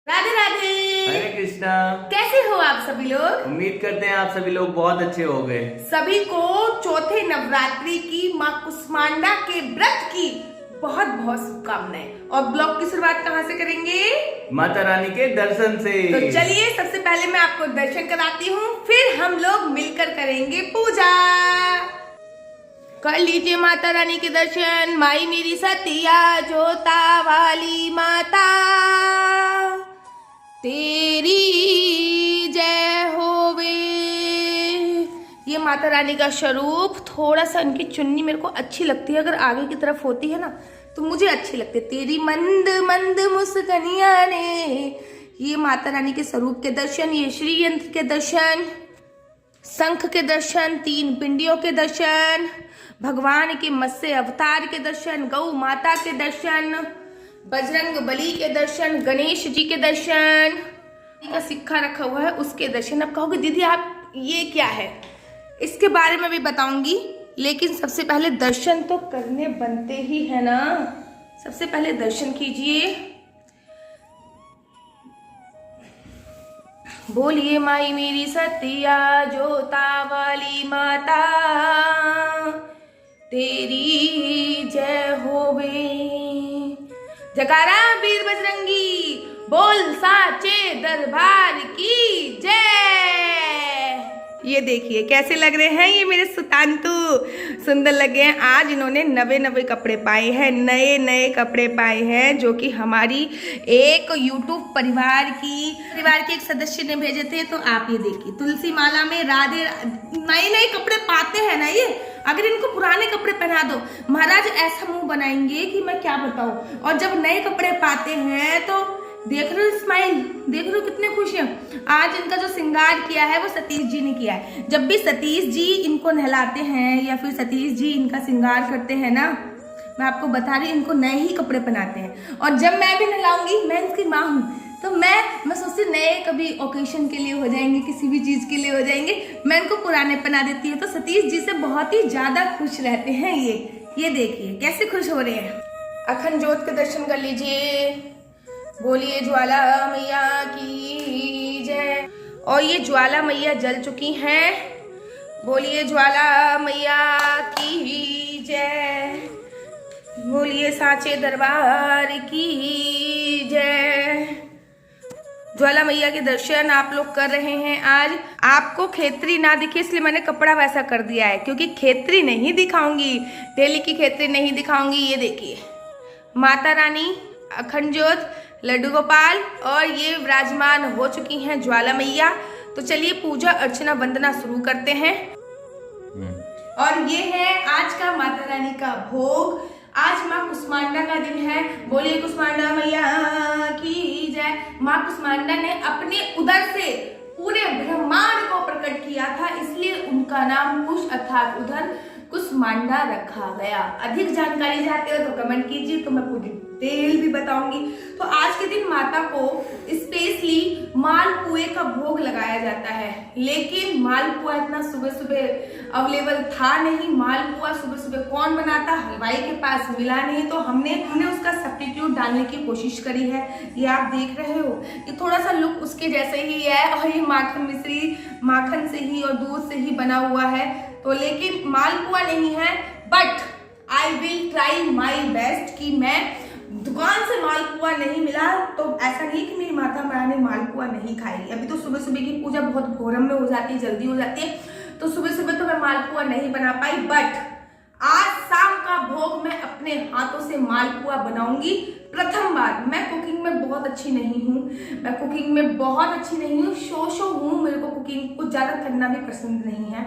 राधे राधे। हरे कृष्णा। कैसे हो आप सभी लोग? उम्मीद करते हैं आप सभी लोग बहुत अच्छे हो गए। सभी को चौथे नवरात्रि की माँ कुष्मांडा के व्रत की बहुत बहुत शुभकामनाएं। और ब्लॉग की शुरुआत कहाँ से करेंगे? माता रानी के दर्शन से। तो चलिए सबसे पहले मैं आपको दर्शन कराती हूँ, फिर हम लोग मिलकर करेंगे पूजा। कर लीजिए माता रानी के दर्शन। माई मेरी सतिया जोता वाली माता तेरी जय होवे। ये माता रानी का स्वरूप। थोड़ा सा इनकी चुन्नी मेरे को अच्छी लगती है, अगर आगे की तरफ होती है ना तो मुझे अच्छी लगती है। तेरी मंद मंद मुस्कनिया ने। ये माता रानी के स्वरूप के दर्शन, ये श्री यंत्र के दर्शन, शंख के दर्शन, तीन पिंडियों के दर्शन, भगवान के मत्स्य अवतार के दर्शन, गौ माता के दर्शन, बजरंग बली के दर्शन, गणेश जी के दर्शन, का सिक्का रखा हुआ है उसके दर्शन। अब कहोगे दीदी आप ये क्या है, इसके बारे में भी बताऊंगी, लेकिन सबसे पहले दर्शन तो करने बनते ही है ना। सबसे पहले दर्शन कीजिए। बोलिए माई मेरी सतिया जोता वाली माता तेरी जय होवे। जयकारा वीर बजरंगी बोल साचे दरबार की जय। ये देखिए कैसे लग रहे हैं ये मेरे सुतांतु, सुंदर लगे हैं। आज इन्होंने नवे नवे कपड़े पाए हैं, नए नए कपड़े पाए हैं, जो कि हमारी एक यूट्यूब परिवार के एक सदस्य ने भेजे थे। तो आप ये देखिए तुलसी माला में राधे नए नए कपड़े पाते हैं ना ये। अगर इनको पुराने कपड़े पहना दो महाराज ऐसा मुंह बनाएंगे कि मैं क्या बताऊं। और जब नए कपड़े पाते हैं तो देख रहे हो स्माइल, देख रहे हो कितने खुश हैं। आज इनका जो श्रृंगार किया है वो सतीश जी ने किया है। जब भी सतीश जी इनको नहलाते हैं या फिर सतीश जी इनका श्रृंगार करते हैं ना, मैं आपको बता रही हूँ इनको नए ही कपड़े पहनाते हैं। और जब मैं भी नहलाऊंगी, मैं इनकी माँ हूँ, तो मैं सोचती नए कभी ओकेशन के लिए हो जाएंगे, किसी भी चीज के लिए हो जाएंगे, मैं इनको पुराने पहना देती हूँ। तो सतीश जी से बहुत ही ज्यादा खुश रहते हैं ये देखिए कैसे खुश हो रहे हैं। अखंड ज्योत के दर्शन कर लीजिए। बोलिए ज्वाला मैया की जय। और ये ज्वाला मैया जल चुकी हैं। बोलिए ज्वाला मैया की जय। बोलिए साचे दरबार की जय। ज्वाला मैया के दर्शन आप लोग कर रहे हैं। आज आपको खेतरी ना दिखे इसलिए मैंने कपड़ा वैसा कर दिया है, क्योंकि खेतरी नहीं दिखाऊंगी, डेली की खेतरी नहीं दिखाऊंगी। ये देखिए माता रानी, अखंड ज्योत, लड्डू गोपाल और ये विराजमान हो चुकी हैं ज्वाला मैया। तो चलिए पूजा अर्चना वंदना शुरू करते हैं। और ये है आज का माता रानी का भोग। आज माँ कुष्मांडा का दिन है। बोलिए कुष्मांडा मैया की जय। माँ कुष्मांडा ने अपने उदर से पूरे ब्रह्मांड को प्रकट किया था, इसलिए उनका नाम कुश अर्थात उधर कुष्मांडा रखा गया। अधिक जानकारी चाहते हो तो कमेंट कीजिए, तो मैं पूरी डिटेल भी बताऊंगी। तो आज के दिन माता को स्पेशली मालपुए का भोग लगाया जाता है, लेकिन मालपुआ इतना सुबह सुबह अवेलेबल था नहीं। मालपुआ सुबह सुबह कौन बनाता, हलवाई के पास मिला नहीं, तो हमने उसका सब्स्टिट्यूट डालने की कोशिश करी है। ये आप देख रहे हो, ये थोड़ा सा लुक उसके जैसे ही है, और ये माखन मिश्री माखन से ही और दूध से ही बना हुआ है। तो लेकिन मालपुआ नहीं है, but I will try my best कि मैं दुकान से मालपुआ नहीं मिला तो ऐसा नहीं कि मेरी माता रानी मालपुआ नहीं खाएगी। अभी तो सुबह सुबह की पूजा बहुत भोरम में हो जाती है, जल्दी हो जाती है, तो सुबह सुबह तो मैं मालपुआ नहीं बना पाई। बट आज शाम का भोग मैं अपने हाथों से मालपुआ बनाऊंगी प्रथम बार। मैं कुकिंग में बहुत अच्छी नहीं हूँ, शो हूँ। मेरे को कुकिंग कुछ ज्यादा करना भी पसंद नहीं है,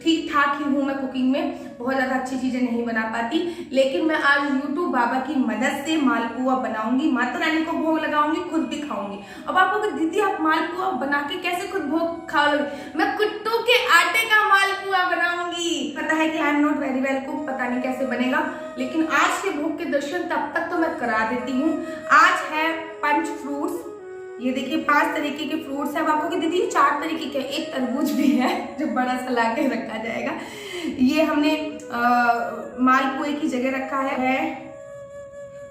ठीक ठाक ही हूँ मैं कुकिंग में, बहुत ज्यादा अच्छी चीजें नहीं बना पाती। लेकिन मैं आज यूट्यूब बाबा की मदद से मालपुआ बनाऊंगी, माता रानी को भोग लगाऊंगी, खुद भी खाऊंगी। अब आप लोग दीदी आप मालपुआ बना के कैसे खुद भोग खाओगे? मैं कुट्टू के आटे का मालपुआ बनाऊंगी। पता है कि I am not very well cook, पता नहीं कैसे बनेगा, लेकिन आज के भोग के दर्शन तब तक तो मैं करा देती हूँ। आज है पंच फ्रूट्स, ये देखिए 5 तरीके के फ्रूट्स हैं। आपको दीदी 4 तरीके के, एक तरबूज भी है जो बड़ा सा ला के रखा जाएगा। ये हमने मालपुए की जगह रखा है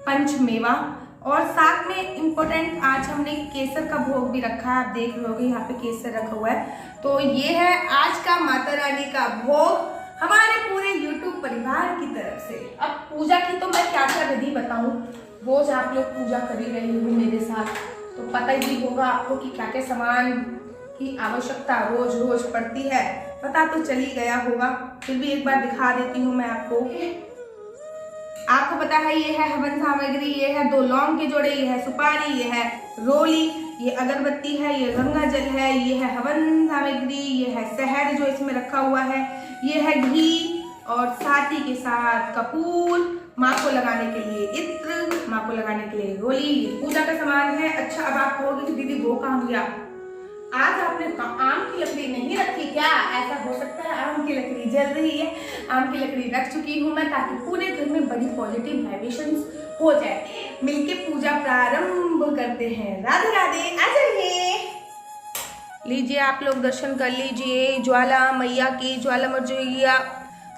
पंच मेवा, और साथ में इम्पोर्टेंट आज हमने केसर का भोग भी रखा है। आप देख रहे होगे यहाँ पे केसर रखा हुआ है। तो ये है आज का माता रानी का भोग हमारे पूरे YouTube परिवार की तरफ से। अब पूजा की तो मैं क्या क्या विधि बताऊं, रोज आप लोग पूजा कर ही रहे हो मेरे साथ, तो पता ही होगा आपको कि क्या क्या सामान की आवश्यकता रोज रोज पड़ती है। पता तो चल ही गया होगा, फिर भी एक बार दिखा देती हूँ मैं आपको। आपको पता है ये है हवन सामग्री, ये है 2 लौंग के जोड़े, ये है सुपारी, ये है रोली, ये अगरबत्ती है, ये गंगा जल है, ये है हवन सामग्री, ये है शहद जो इसमें रखा हुआ है, ये है घी और साथ ही के साथ कपूर, माँ को लगाने के लिए इत्र, माँ को लगाने के लिए रोली, ये पूजा का सामान है। अच्छा, अब आप कहोगे कि दीदी वो काम किया, आज आपने आम की लकड़ी नहीं रखी क्या? ऐसा हो सकता है, आम की लकड़ी जल रही है, आम की लकड़ी रख चुकी हूँ मैं, ताकि पूरे घर में बड़ी पॉजिटिव वाइब्रेशंस हो जाए। मिलके पूजा प्रारंभ करते हैं। राधे राधे, आ जाइए, लीजिए आप लोग दर्शन कर लीजिए। ज्वाला मैया की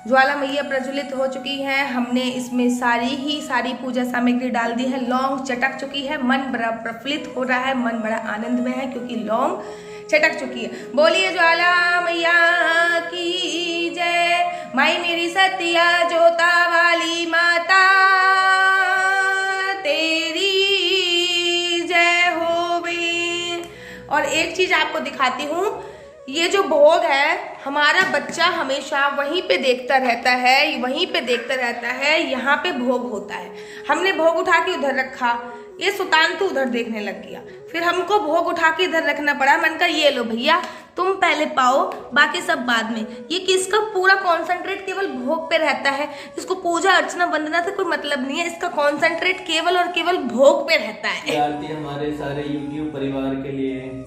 ज्वाला मैया प्रज्वलित हो चुकी है। हमने इसमें सारी पूजा सामग्री डाल दी है। लौंग चटक चुकी है, मन बड़ा प्रफुल्लित हो रहा है, मन बड़ा आनंद में है क्योंकि लौंग चटक चुकी है। बोलिए ज्वाला मैया की जय। माई मेरी सतिया जोता वाली माता तेरी जय होवे। और एक चीज आपको दिखाती हूँ, ये जो भोग है हमारा बच्चा हमेशा वहीं पे देखता रहता है, यहाँ पे भोग होता है। हमने भोग उठा के उधर रखा, ये सुतान तो उधर देखने लग गया, फिर हमको भोग उठा के इधर रखना पड़ा। मन का ये लो भैया तुम पहले पाओ, बाकी सब बाद में। ये किसका पूरा कॉन्सेंट्रेट केवल भोग पे रहता है, इसको पूजा अर्चना वंदना से कोई मतलब नहीं है, इसका कॉन्सेंट्रेट केवल और केवल भोग पे रहता है। आरती हमारे सारे YouTube परिवार के लिए।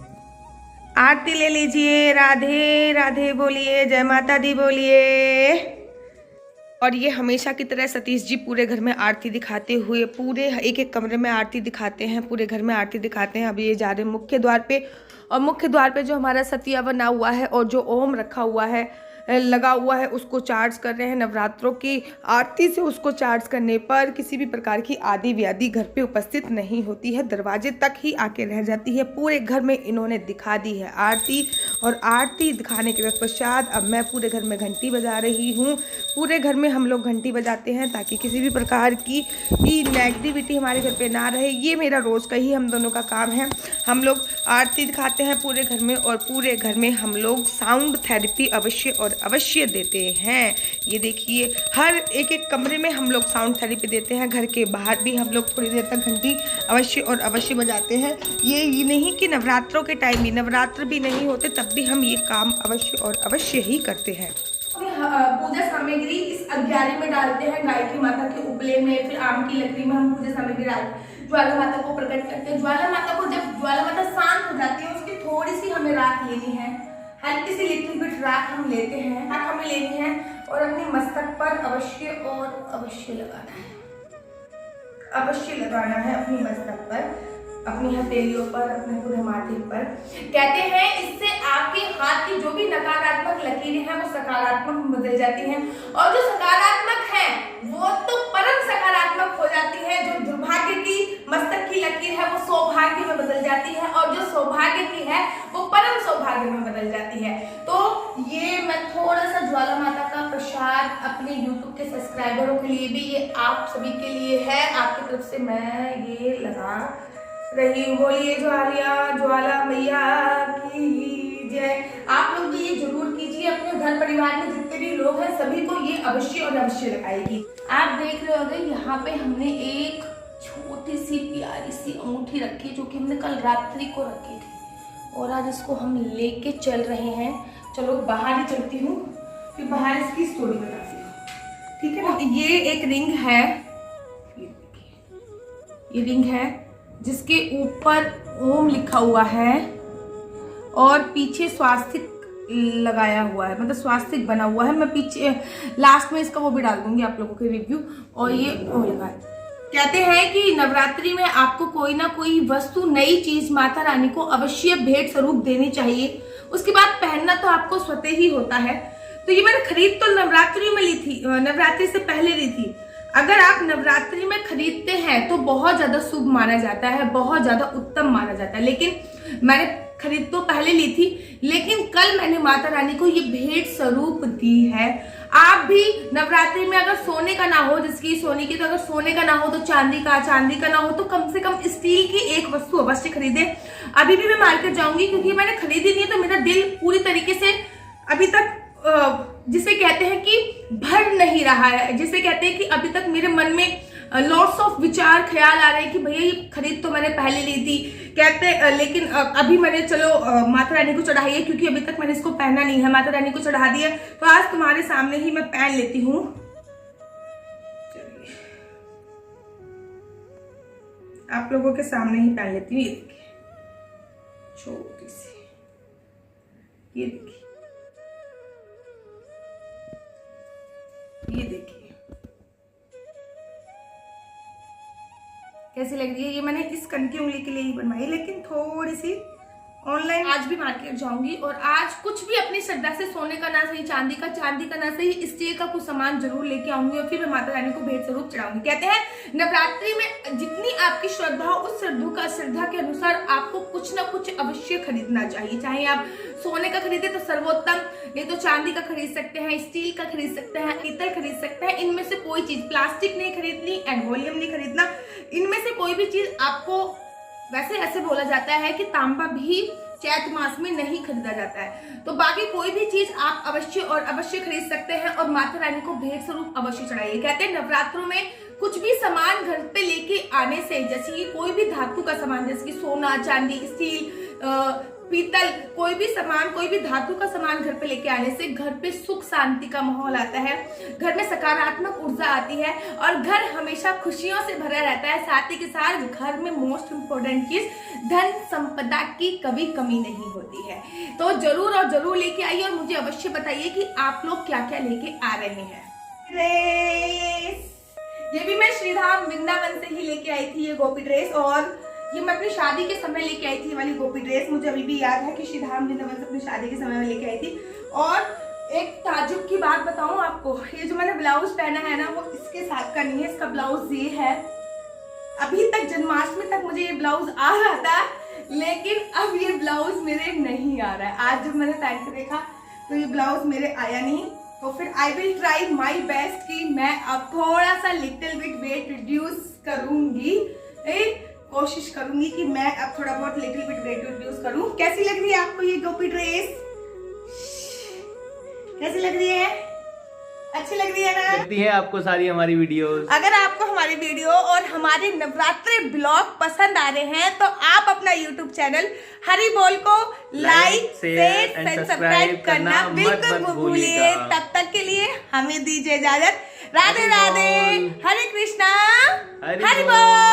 आरती ले लीजिए। राधे राधे बोलिए, जय माता दी बोलिए। और ये हमेशा की तरह सतीश जी पूरे घर में आरती दिखाते हुए, पूरे एक कमरे में आरती दिखाते हैं, पूरे घर में आरती दिखाते हैं। अब ये जा रहे हैं मुख्य द्वार पे, और मुख्य द्वार पे जो हमारा सतिया बना हुआ है और जो ओम रखा हुआ है, लगा हुआ है, उसको चार्ज कर रहे हैं। नवरात्रों की आरती से उसको चार्ज करने पर किसी भी प्रकार की आदि व्याधि घर पे उपस्थित नहीं होती है, दरवाजे तक ही आके रह जाती है। पूरे घर में इन्होंने दिखा दी है आरती, और आरती दिखाने के पश्चात अब मैं पूरे घर में घंटी बजा रही हूँ। पूरे घर में हम लोग घंटी बजाते हैं ताकि किसी भी प्रकार की नेगेटिविटी हमारे घर पे ना रहे। ये मेरा रोज़ का ही हम दोनों का काम है। हम लोग आरती दिखाते हैं पूरे घर में, और पूरे घर में हम लोग साउंड थेरेपी अवश्य देते हैं। ये देखिए, हर एक कमरे में हम लोग साउंड थेरेपी देते हैं। घर के बाहर भी हम लोग थोड़ी देर तक घंटी अवश्य बजाते हैं। ये नहीं कि नवरात्रों के टाइम भी, नवरात्र भी नहीं होते तब भी हम ये काम अवश्य ही करते हैं। पूजा सामग्री इस 11 में डालते हैं, गाय की माता के उपले में, फिर आम की लकड़ी में हम पूजा सामग्री डालते हैं, ज्वाला माता को प्रकट करते हैं। ज्वाला माता को जब ज्वाला माता शांत हो जाती है, उसकी थोड़ी सी हमें राख लेनी है, हल्की सी लिटिल बिट राख हम लेते हैं, राख हमें लेनी है और अपने मस्तक पर अवश्य लगाना है अपनी मस्तक पर, अपनी हथेलियों पर, अपने पूरे माथे पर। कहते हैं इससे आपके हाथ की जो भी नकारात्मक लकीरें हैं वो सकारात्मक में बदल जाती हैं, और जो सकारात्मक है वो तो परम सकारात्मक हो जाती है। जो दुर्भाग्य की मस्तक की लकीर है वो सौभाग्य में बदल जाती है, और जो सौभाग्य की है वो परम सौभाग्य में बदल जाती है। तो ये मैं थोड़ा सा ज्वाला माता का प्रसाद अपने YouTube के सब्सक्राइबरों के लिए भी, ये आप सभी के लिए है, आपकी तरफ से मैं ये लगा रही। बोलिए ज्वाला मैया की जय। आप लोग भी ये जरूर कीजिए, अपने घर परिवार में जितने भी लोग हैं सभी को ये अवश्य लगाएगी। आप देख रहे होंगे यहाँ पे हमने एक छोटी सी प्यारी सी अंगूठी रखी, जो कि हमने कल रात्रि को रखी थी, और आज इसको हम लेके चल रहे हैं। चलो बाहर ही चलती हूँ, फिर बाहर इसकी स्टोरी बताती हूँ, ठीक है ना। ये एक रिंग है, ये रिंग है जिसके ऊपर ओम लिखा हुआ है, और पीछे स्वास्तिक लगाया हुआ है, मतलब स्वास्तिक बना हुआ है। मैं पीछे लास्ट में इसका वो भी डाल दूंगी आप लोगों के रिव्यू। और ये ओ लगा है। कहते हैं कि नवरात्रि में आपको कोई ना कोई वस्तु, नई चीज माता रानी को अवश्य भेंट स्वरूप देनी चाहिए, उसके बाद पहनना तो आपको स्वतः ही होता है। तो ये मैंने खरीद तो नवरात्रि में ली थी, नवरात्रि से पहले ली थी, अगर आप नवरात्रि में खरीदते हैं तो बहुत ज्यादा शुभ माना जाता है, बहुत ज्यादा उत्तम माना जाता है। लेकिन मैंने खरीद तो पहले ली थी, लेकिन कल मैंने माता रानी को ये भेंट स्वरूप दी है। आप भी नवरात्रि में अगर सोने का ना हो, जिसकी सोने की, तो अगर सोने का ना हो तो चांदी का, चांदी का ना हो तो कम से कम स्टील की एक वस्तु अवश्य खरीदे। अभी भी मैं मार्केट जाऊंगी, क्योंकि मैंने खरीदी नहीं है तो मेरा दिल पूरी तरीके से अभी तक जिसे कहते हैं कि भर नहीं रहा है, जिसे कहते हैं कि अभी तक मेरे मन में लॉट्स ऑफ विचार ख्याल आ रहे हैं कि भैया ये खरीद तो मैंने पहले ली थी कहते, लेकिन अभी मैंने चलो माता रानी को चढ़ाई है, क्योंकि अभी तक मैंने इसको पहना नहीं है। माता रानी को चढ़ा दिया तो आज तुम्हारे सामने ही मैं पहन लेती हूँ। आप लोगों के सामने ही पहन लेती हूँ। ये देखिए छोटी सी, ये देखिए, ये देखिए कैसी लग रही है। ये मैंने इस कन की उंगली के लिए ही बनवाई, लेकिन थोड़ी सी ऑनलाइन। आज भी मार्केट जाऊंगी और आज कुछ भी अपनी श्रद्धा से, सोने का ना सही, चांदी का ना सही, स्टील का कुछ सामान जरूर लेके आऊंगी और फिर मैं माता रानी को भेंट स्वरूप चढ़ाऊंगी। कहते हैं नवरात्रि में जितनी आपकी श्रद्धा हो, उस श्रद्धा के अनुसार आपको कुछ ना कुछ अवश्य खरीदना चाहिए। चाहे आप सोने का खरीदे तो सर्वोत्तम, नहीं तो चांदी का खरीद सकते हैं, स्टील का खरीद सकते हैं, पीतल खरीद सकते हैं। इनमें से कोई चीज, प्लास्टिक नहीं खरीदनी, एल्युमिनियम नहीं खरीदना, इनमें से कोई भी चीज आपको, वैसे ऐसे बोला जाता है कि तांबा भी चैत मास में नहीं खरीदा जाता है, तो बाकी कोई भी चीज आप अवश्य और अवश्य खरीद सकते हैं और माता रानी को भेंट स्वरूप अवश्य चढ़ाइए। कहते हैं नवरात्रों में कुछ भी सामान घर पे लेके आने से, जैसे कि कोई भी धातु का सामान, जैसे कि सोना, चांदी, स्टील, पीतल, कोई भी सामान, कोई भी धातु का सामान घर पे लेके आने से घर पे सुख शांति का माहौल आता है, घर में सकारात्मक ऊर्जा आती है और घर हमेशा खुशियों से भरा रहता है। साथ ही के साथ घर में मोस्ट इम्पोर्टेंट चीज, धन संपदा की कभी कमी नहीं होती है। तो जरूर और जरूर लेके आइए और मुझे अवश्य बताइए कि आप लोग क्या क्या लेके आ रहे हैं। ड्रेस, ये भी मैं श्रीधाम वृंदावन से ही लेके आई थी, ये गोपी ड्रेस, और ये मैं अपनी शादी के समय लेके आई थी वाली गोपी ड्रेस। मुझे अभी भी याद है कि श्रीधाम वृंदावन से अपनी शादी के समय में लेके आई थी। और एक ताजुब की बात बताऊं आपको, ये जो मैंने ब्लाउज पहना है ना, वो इसके साथ का नहीं है, इसका ब्लाउज ये है। अभी तक जन्माष्टमी तक मुझे ये ब्लाउज आ रहा था, लेकिन अब ये ब्लाउज मेरे नहीं आ रहा है। आज जब मैंने पहन के देखा तो ये ब्लाउज मेरे आया नहीं, तो फिर I will try my best कि मैं अब थोड़ा सा लिटिल बिट वेट रिड्यूस करूंगी, कोशिश करूंगी कि मैं अब थोड़ा बहुत लिटिल बिट वेट रिड्यूस करूं। कैसी लग रही है आपको ये गोपी ड्रेस? कैसी लग रही है? अच्छी लग रही है ना? लगती है आपको सारी हमारी वीडियोस? अगर आपको हमारी वीडियो और हमारे नवरात्रि ब्लॉग पसंद आ रहे हैं तो आप अपना YouTube चैनल हरि बोल को लाइक, शेयर एंड सब्सक्राइब करना बिल्कुल भूलिए। तब तक के लिए हमें दीजिए इजाजत। राधे राधे, हरे कृष्णा, हरि बोल।